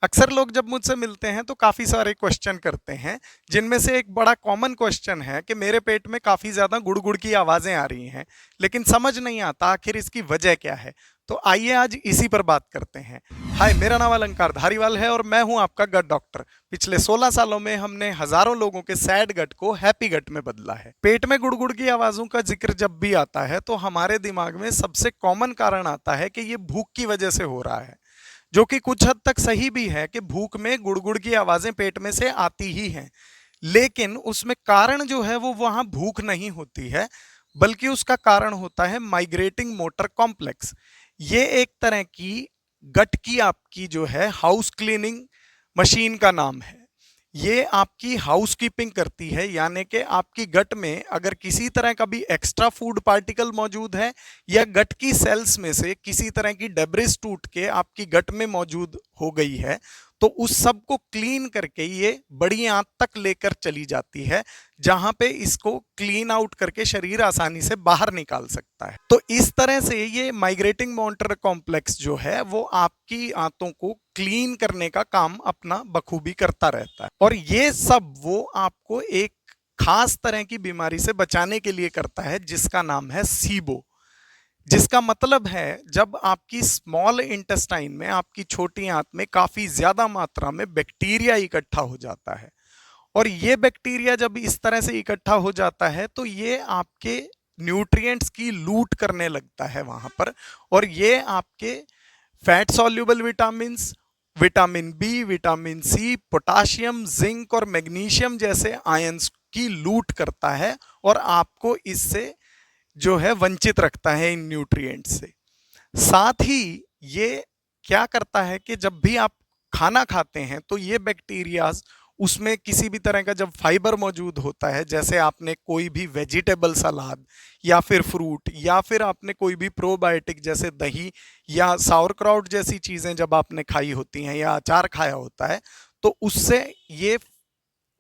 अक्सर लोग जब मुझसे मिलते हैं तो काफ़ी सारे क्वेश्चन करते हैं, जिनमें से एक बड़ा कॉमन क्वेश्चन है कि मेरे पेट में काफ़ी ज़्यादा गुड़-गुड़ की आवाज़ें आ रही हैं, लेकिन समझ नहीं आता आखिर इसकी वजह क्या है? तो आइए आज इसी पर बात करते हैं। हाय, मेरा नाम अलंकार धारीवाल है और मैं हूं आपका गट डॉक्टर। पिछले 16 सालों में हमने हज़ारों लोगों के सैड गट को हैप्पी गट में बदला है। पेट में गुड़-गुड़ की आवाज़ों का ज़िक्र जब भी आता है, तो हमारे दिमाग में सबसे कॉमन कारण आता है कि ये भूख की वजह से हो रहा है। जो कि कुछ हद तक सही भी है कि भूख में गुड़गुड़ की आवाजें पेट में से आती ही हैं, लेकिन उसमें कारण जो है वो वहां भूख नहीं होती है, बल्कि उसका कारण होता है माइग्रेटिंग मोटर कॉम्प्लेक्स। ये एक तरह की गट की आपकी जो है हाउस क्लीनिंग मशीन का नाम है। ये आपकी हाउसकीपिंग करती है, यानी कि आपकी गट में अगर किसी तरह का भी एक्स्ट्रा फूड पार्टिकल मौजूद है या गट की सेल्स में से किसी तरह की डेब्रिस टूट के आपकी गट में मौजूद हो गई है, तो उस सब को क्लीन करके ये बड़ी आंत तक लेकर चली जाती है, जहां पे इसको क्लीन आउट करके शरीर आसानी से बाहर निकाल सकता है। तो इस तरह से ये माइग्रेटिंग मोटर कॉम्प्लेक्स जो है वो आपकी आंतों को क्लीन करने का काम अपना बखूबी करता रहता है, और ये सब वो आपको एक खास तरह की बीमारी से बचाने के लिए करता है, जिसका नाम है सीबो। जिसका मतलब है जब आपकी स्मॉल इंटेस्टाइन में, आपकी छोटी आंत में काफी ज्यादा मात्रा में बैक्टीरिया इकट्ठा हो जाता है, और ये बैक्टीरिया जब इस तरह से इकट्ठा हो जाता है तो ये आपके न्यूट्रिएंट्स की लूट करने लगता है वहां पर, और ये आपके fat soluble vitamins, vitamin B, vitamin C, potassium, zinc और मैग्नीशियम जैसे आयंस की लूट करता है, और आपको इससे जो है वंचित रखता है इन न्यूट्रिएंट से। साथ ही ये क्या करता है कि जब भी आप खाना खाते हैं तो ये बैक्टीरियाज उसमें किसी भी तरह का जब फाइबर मौजूद होता है, जैसे आपने कोई भी वेजिटेबल सलाद या फिर फ्रूट या फिर आपने कोई भी प्रोबायोटिक जैसे दही या साउरक्राउट जैसी चीज़ें जब आपने खाई होती हैं या अचार खाया होता है, तो उससे ये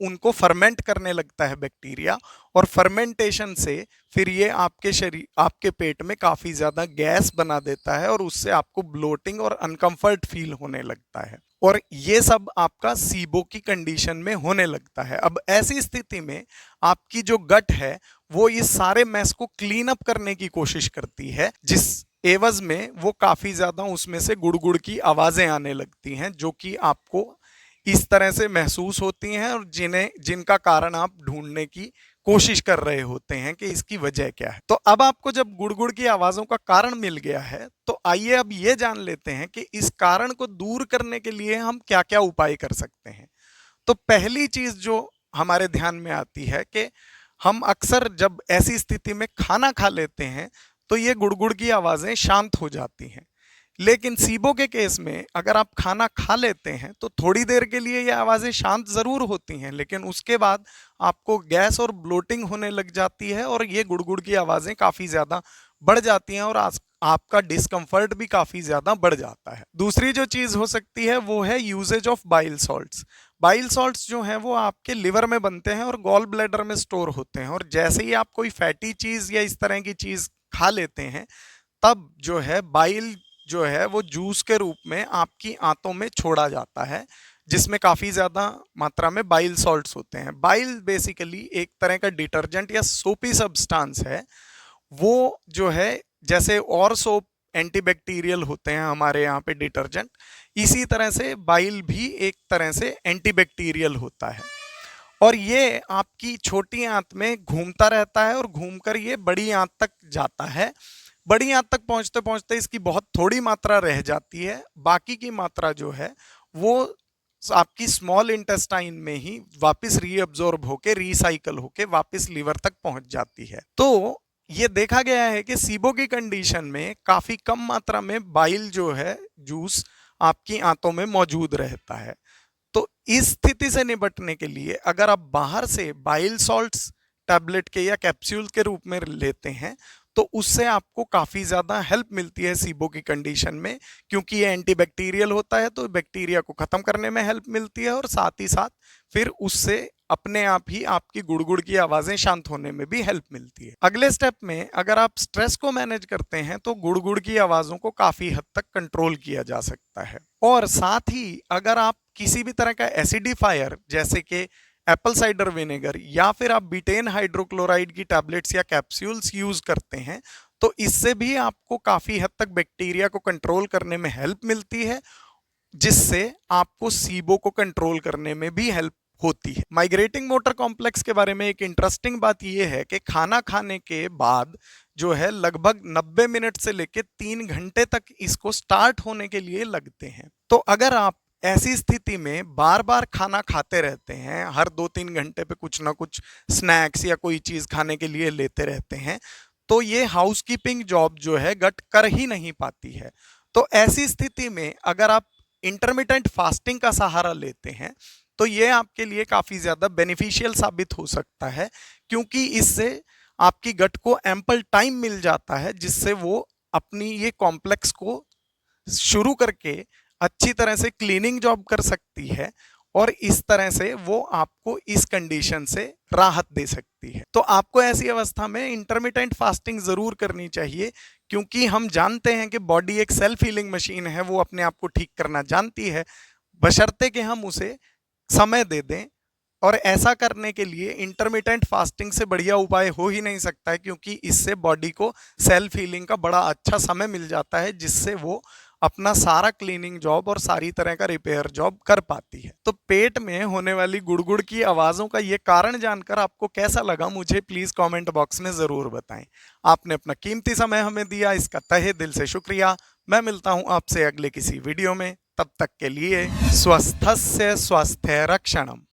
उनको फर्मेंट करने लगता है बैक्टीरिया, और फर्मेंटेशन से फिर ये आपके शरीर, आपके पेट में काफ़ी ज़्यादा गैस बना देता है, और उससे आपको ब्लोटिंग और अनकंफर्ट फील होने लगता है, और ये सब आपका सीबो की कंडीशन में होने लगता है। अब ऐसी स्थिति में आपकी जो गट है वो इस सारे मैस को क्लीन अप करने की कोशिश करती है, जिस एवज में वो काफ़ी ज़्यादा उसमें से गुड़-गुड़ की आवाज़ें आने लगती हैं, जो कि आपको इस तरह से महसूस होती हैं, और जिनका कारण आप ढूंढने की कोशिश कर रहे होते हैं कि इसकी वजह क्या है। तो अब आपको जब गुड़गुड़ की आवाज़ों का कारण मिल गया है, तो आइए अब ये जान लेते हैं कि इस कारण को दूर करने के लिए हम क्या-क्या उपाय कर सकते हैं। तो पहली चीज़ जो हमारे ध्यान में आती है कि हम अक्सर जब ऐसी स्थिति में खाना खा लेते हैं, तो ये गुड़गुड़ की आवाज़ें शांत हो जाती हैं। लेकिन सीबो के केस में अगर आप खाना खा लेते हैं तो थोड़ी देर के लिए ये आवाज़ें शांत ज़रूर होती हैं, लेकिन उसके बाद आपको गैस और ब्लोटिंग होने लग जाती है, और ये गुड़गुड़ की आवाज़ें काफ़ी ज़्यादा बढ़ जाती हैं, और आपका डिस्कम्फर्ट भी काफ़ी ज़्यादा बढ़ जाता है। दूसरी जो चीज़ हो सकती है वो है uses of bile salts. Bile salts जो हैं वो आपके लिवर में बनते हैं और गॉल ब्लैडर में स्टोर होते हैं, और जैसे ही आप कोई फैटी चीज़ या इस तरह की चीज़ खा लेते हैं, तब जो है बाइल जो है वो जूस के रूप में आपकी आंतों में छोड़ा जाता है, जिसमें काफ़ी ज़्यादा मात्रा में बाइल सॉल्ट्स होते हैं। बाइल बेसिकली एक तरह का डिटर्जेंट या सोपी सब्सटेंस है। वो जो है, जैसे और सोप एंटीबैक्टीरियल होते हैं हमारे यहाँ पे डिटर्जेंट, इसी तरह से बाइल भी एक तरह से एंटीबैक्टीरियल होता है, और ये आपकी छोटी आंत में घूमता रहता है, और घूमकर ये बड़ी आंत तक जाता है। बड़ी आंत तक पहुंचते पहुंचते इसकी बहुत थोड़ी मात्रा रह जाती है, बाकी की मात्रा जो है वो आपकी स्मॉल इंटेस्टाइन में ही वापस रीअब्जॉर्ब होके, रिसाइकल होके वापस लीवर तक पहुंच जाती है। तो ये देखा गया है कि सीबो की कंडीशन में काफी कम मात्रा में बाइल जो है जूस आपकी आंतों में मौजूद रहता है। तो इस स्थिति से निपटने के लिए अगर आप बाहर से बाइल सॉल्ट्स टैबलेट के या कैप्सूल के रूप में लेते हैं, तो उससे आपको काफ़ी ज़्यादा हेल्प मिलती है सीबो की कंडीशन में, क्योंकि ये एंटीबैक्टीरियल होता है, तो बैक्टीरिया को ख़त्म करने में हेल्प मिलती है, और साथ ही साथ फिर उससे अपने आप ही आपकी गुड़गुड़ की आवाजें शांत होने में भी हेल्प मिलती है। अगले स्टेप में अगर आप स्ट्रेस को मैनेज करते हैं तो गुड़गुड़ की आवाजों को काफी हद तक कंट्रोल किया जा सकता है। और साथ ही अगर आप किसी भी तरह का एसिडिफायर जैसे कि एप्पल साइडर विनेगर या फिर आप बीटेन हाइड्रोक्लोराइड की टैबलेट्स या कैप्सूल्स यूज करते हैं तो इससे भी आपको काफी हद तक बैक्टीरिया को कंट्रोल करने में हेल्प मिलती है, जिससे आपको सीबो को कंट्रोल करने में भी हेल्प होती है। माइग्रेटिंग मोटर कॉम्प्लेक्स के बारे में एक इंटरेस्टिंग बात यह है कि खाना खाने के बाद जो है लगभग 90 मिनट से लेकर 3 घंटे तक इसको स्टार्ट होने के लिए लगते हैं। तो अगर आप ऐसी स्थिति में बार बार खाना खाते रहते हैं, हर 2-3 घंटे पे कुछ ना कुछ स्नैक्स या कोई चीज खाने के लिए लेते रहते हैं, तो ये हाउसकीपिंग जॉब जो है गट कर ही नहीं पाती है। तो ऐसी स्थिति में अगर आप इंटरमिटेंट फास्टिंग का सहारा लेते हैं तो ये आपके लिए काफी ज्यादा बेनिफिशियल साबित हो सकता है, क्योंकि इससे आपकी गट को एम्पल टाइम मिल जाता है जिससे वो अपनी ये कॉम्प्लेक्स को शुरू करके अच्छी तरह से क्लीनिंग जॉब कर सकती है और इस तरह से वो आपको इस कंडीशन से राहत दे सकती है। तो आपको ऐसी अवस्था में इंटरमिटेंट फास्टिंग जरूर करनी चाहिए, क्योंकि हम जानते हैं कि बॉडी एक सेल्फ हीलिंग मशीन है, वो अपने आप को ठीक करना जानती है, बशर्ते कि हम उसे समय दे दें। और ऐसा करने के लिए इंटरमिटेंट फास्टिंग से बढ़िया उपाय हो ही नहीं सकता है, क्योंकि इससे बॉडी को सेल्फ हीलिंग का बड़ा अच्छा समय मिल जाता है, जिससे वो अपना सारा क्लीनिंग जॉब और सारी तरह का रिपेयर जॉब कर पाती है। तो पेट में होने वाली गुड़गुड़ की आवाज़ों का ये कारण जानकर आपको कैसा लगा, मुझे प्लीज़ कमेंट बॉक्स में ज़रूर बताएं। आपने अपना कीमती समय हमें दिया, इसका तहे दिल से शुक्रिया। मैं मिलता हूं आपसे अगले किसी वीडियो में, तब तक के लिए स्वस्थस्य स्वास्थ्य रक्षणम।